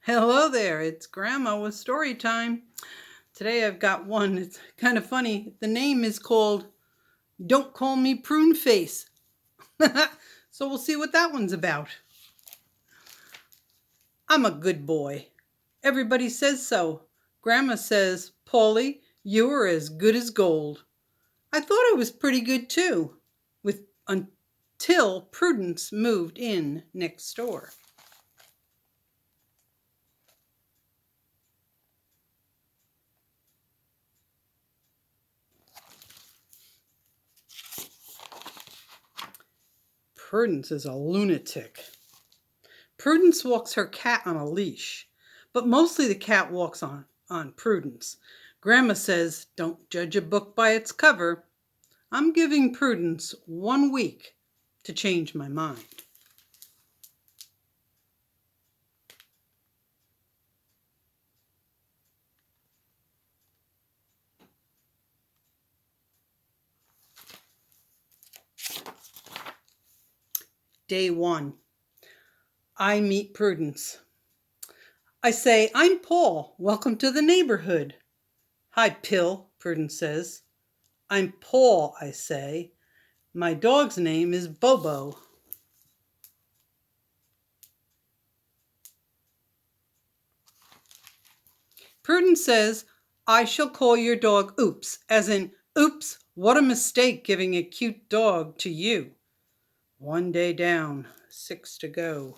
Hello there, it's Grandma with story time. Today I've got one. It's kind of funny. The name is called Don't Call Me Prune Face. So we'll see what that one's about. I'm a good boy. Everybody says so. Grandma says, Paulie, you're as good as gold. I thought I was pretty good too, with until Prudence moved in next door. Prudence is a lunatic. Prudence walks her cat on a leash, but mostly the cat walks on Prudence. Grandma says, don't judge a book by its cover. I'm giving Prudence 1 week to change my mind. Day 1. I meet Prudence. I say, I'm Paul. Welcome to the neighborhood. Hi, Pill, Prudence says. I'm Paul, I say. My dog's name is Bobo. Prudence says, I shall call your dog Oops, as in, oops, what a mistake giving a cute dog to you. 1 day down, 6 to go.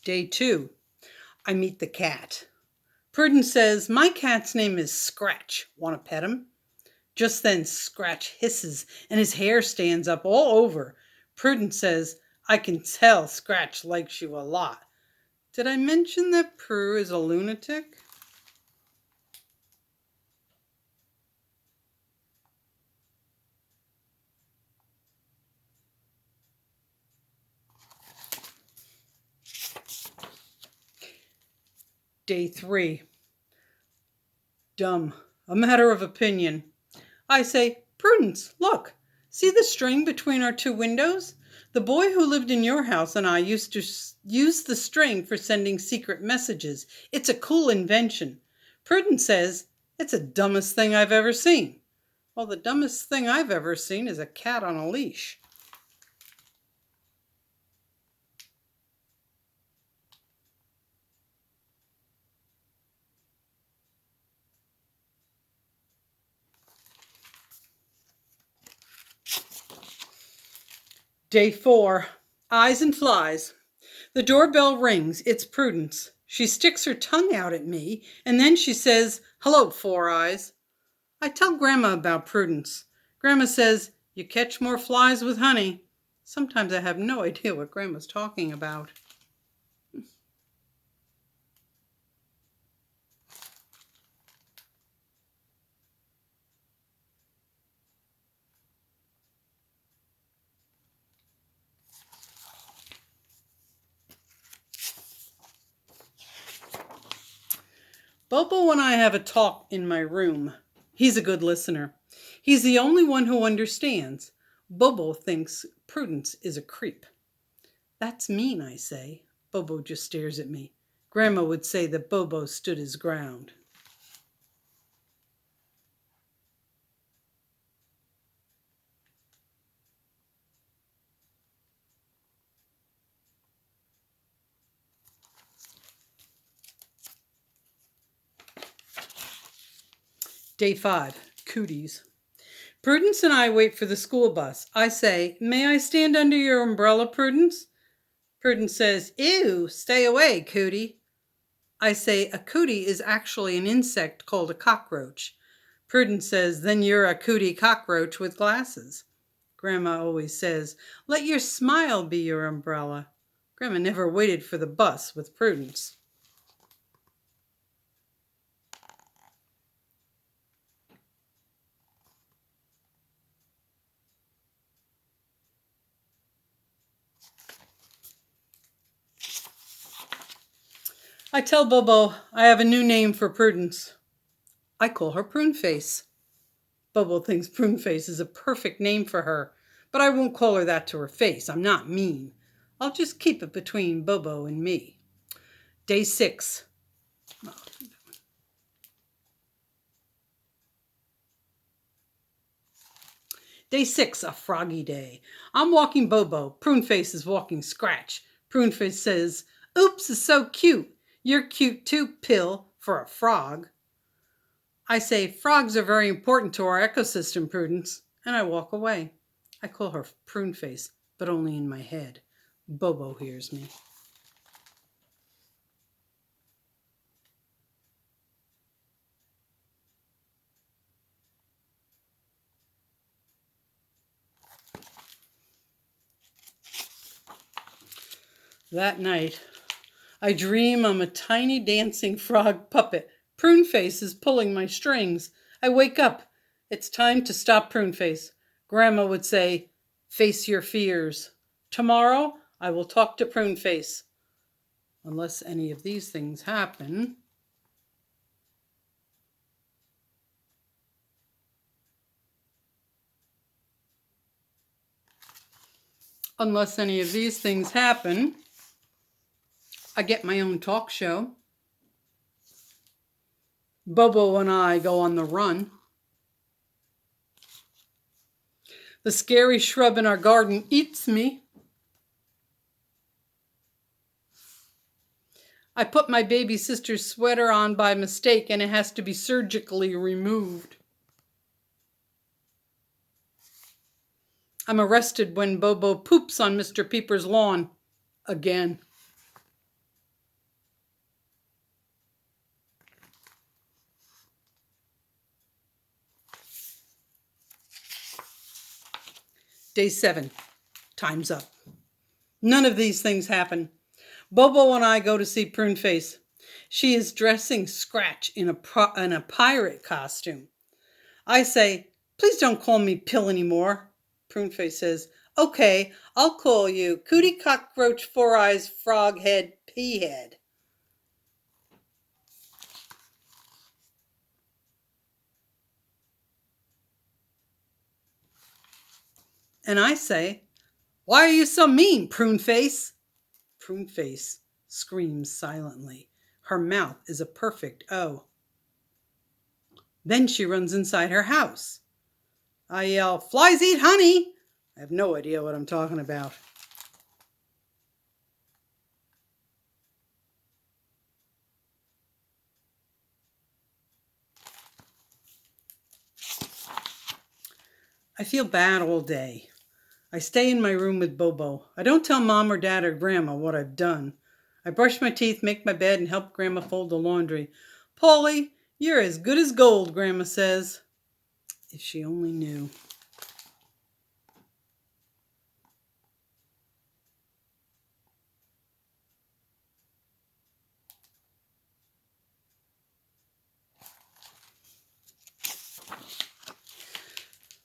Day 2, I meet the cat. Prudence says, my cat's name is Scratch. Want to pet him? Just then Scratch hisses and his hair stands up all over. Prudence says, I can tell Scratch likes you a lot. Did I mention that Prue is a lunatic? Day 3. Dumb. A matter of opinion. I say, Prudence, look. See the string between our two windows? The boy who lived in your house and I used to use the string for sending secret messages. It's a cool invention. Prudence says, it's the dumbest thing I've ever seen. Well, the dumbest thing I've ever seen is a cat on a leash. Day 4. Eyes and flies. The doorbell rings. It's Prudence. She sticks her tongue out at me, and then she says, hello, Four Eyes. I tell Grandma about Prudence. Grandma says, you catch more flies with honey. Sometimes I have no idea what Grandma's talking about. Bobo and I have a talk in my room. He's a good listener. He's the only one who understands. Bobo thinks Prudence is a creep. That's mean, I say. Bobo just stares at me. Grandma would say that Bobo stood his ground. Day 5. Cooties. Prudence and I wait for the school bus. I say, may I stand under your umbrella, Prudence? Prudence says, ew, stay away, cootie. I say, a cootie is actually an insect called a cockroach. Prudence says, then you're a cootie cockroach with glasses. Grandma always says, let your smile be your umbrella. Grandma never waited for the bus with Prudence. I tell Bobo I have a new name for Prudence. I call her Prune Face. Bobo thinks Pruneface is a perfect name for her, but I won't call her that to her face. I'm not mean. I'll just keep it between Bobo and me. Day 6. Day 6, a froggy day. I'm walking Bobo. Pruneface is walking Scratch. Pruneface says, "Oops is so cute. You're cute too, Pill, for a frog." I say, "Frogs are very important to our ecosystem, Prudence," and I walk away. I call her Pruneface, but only in my head. Bobo hears me. That night, I dream I'm a tiny dancing frog puppet. Pruneface is pulling my strings. I wake up. It's time to stop Pruneface. Grandma would say, "Face your fears." Tomorrow, I will talk to Pruneface. Unless any of these things happen. Unless any of these things happen, I get my own talk show. Bobo and I go on the run. The scary shrub in our garden eats me. I put my baby sister's sweater on by mistake and it has to be surgically removed. I'm arrested when Bobo poops on Mr. Peeper's lawn again. Day 7. Time's up. None of these things happen. Bobo and I go to see Pruneface. She is dressing Scratch in a pirate costume. I say, "Please don't call me Pill anymore." Pruneface says, "Okay, I'll call you Cootie Cockroach Four Eyes Frog Head Pea Head." And I say, "Why are you so mean, Pruneface?" Pruneface screams silently. Her mouth is a perfect O. Then she runs inside her house. I yell, "Flies eat honey!" I have no idea what I'm talking about. I feel bad all day. I stay in my room with Bobo. I don't tell Mom or Dad or Grandma what I've done. I brush my teeth, make my bed, and help Grandma fold the laundry. "Paulie, you're as good as gold," Grandma says. If she only knew.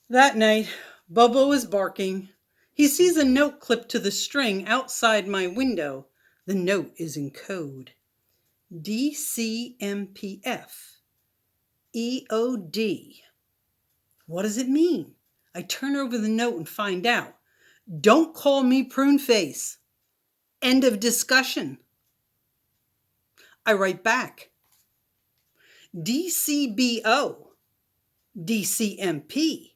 That night, Bobo is barking. He sees a note clipped to the string outside my window. The note is in code. DCMPF. EOD. What does it mean? I turn over the note and find out. Don't call me Pruneface. End of discussion. I write back. DCBO. DCMP.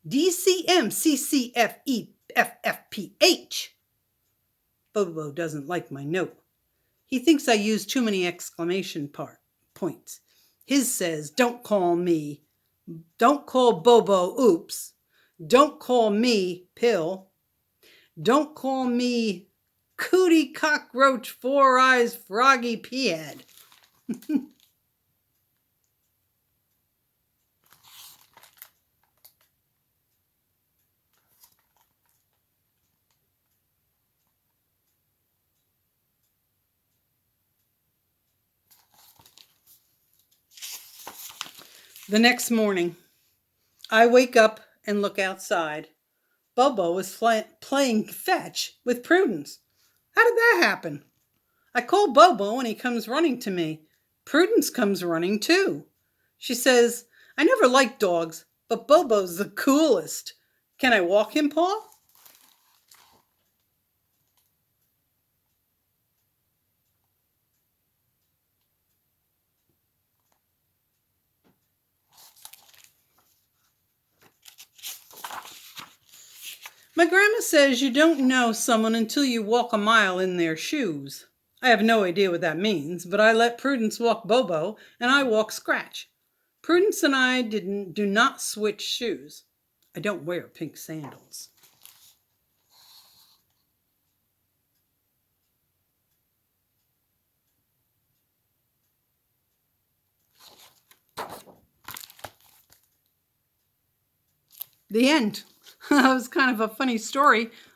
DCMCCFEFFPH. Bobo doesn't like my note. He thinks I use too many exclamation points. His says, "Don't call me. Don't call Bobo oops. Don't call me Pill. Don't call me Cootie Cockroach Four Eyes Froggy Peahead." The next morning, I wake up and look outside. Bobo is playing fetch with Prudence. How did that happen? I call Bobo and he comes running to me. Prudence comes running too. She says, I never liked dogs, but Bobo's the coolest. Can I walk him, Paul? My grandma says you don't know someone until you walk a mile in their shoes. I have no idea what that means, but I let Prudence walk Bobo and I walk Scratch. Prudence and I do not switch shoes. I don't wear pink sandals. The end. That was kind of a funny story.